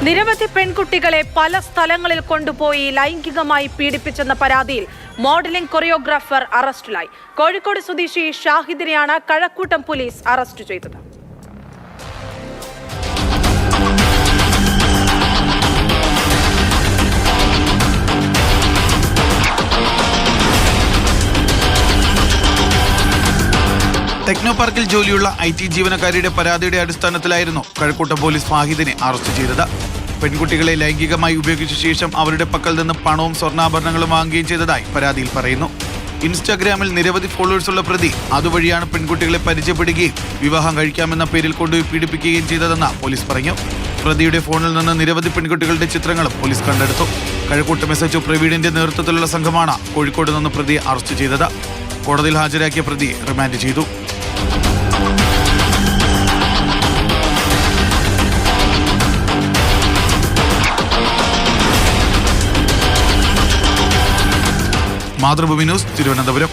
നിരവധി പെൺകുട്ടികളെ പല സ്ഥലങ്ങളിൽ കൊണ്ടുപോയി ലൈംഗികമായി പീഡിപ്പിച്ചെന്ന പരാതിയിൽ മോഡലിംഗ് കൊറിയോഗ്രാഫർ അറസ്റ്റിലായി. കോഴിക്കോട് സ്വദേശി ഷാഹിദിനെയാണ് കഴക്കൂട്ടം പോലീസ് അറസ്റ്റ് ചെയ്തത്. ടെക്നോ പാർക്കിൽ ജോലിയുള്ള IT ജീവനക്കാരിയുടെ പരാതിയുടെ അടിസ്ഥാനത്തിലായിരുന്നു കഴക്കൂട്ടം പോലീസ് ഫാഹിദിനെ അറസ്റ്റ് ചെയ്തത്. പെൺകുട്ടികളെ ലൈംഗികമായി ഉപയോഗിച്ച ശേഷം അവരുടെ പക്കൽ നിന്ന് പണവും സ്വർണ്ണാഭരണങ്ങളും വാങ്ങുകയും ചെയ്തതായി പരാതിയിൽ പറയുന്നു. ഇൻസ്റ്റാഗ്രാമിൽ നിരവധി ഫോളോവേഴ്സുള്ള പ്രതി അതുവഴിയാണ് പെൺകുട്ടികളെ പരിചയപ്പെടുകയും വിവാഹം കഴിക്കാമെന്ന പേരിൽ കൊണ്ടുപോയി പീഡിപ്പിക്കുകയും ചെയ്തതെന്ന് പോലീസ് പറഞ്ഞു. പ്രതിയുടെ ഫോണിൽ നിന്ന് നിരവധി പെൺകുട്ടികളുടെ ചിത്രങ്ങളും പോലീസ് കണ്ടെടുത്തു. കഴക്കൂട്ടം SHO പ്രവീണിന്റെ നേതൃത്വത്തിലുള്ള സംഘമാണ് കോഴിക്കോട് നിന്ന് പ്രതിയെ അറസ്റ്റ് ചെയ്തത്. കോടതിയിൽ ഹാജരാക്കിയ പ്രതിയെ റിമാൻഡ് ചെയ്തു. മാതൃഭൂമി ന്യൂസ്, തിരുവനന്തപുരം.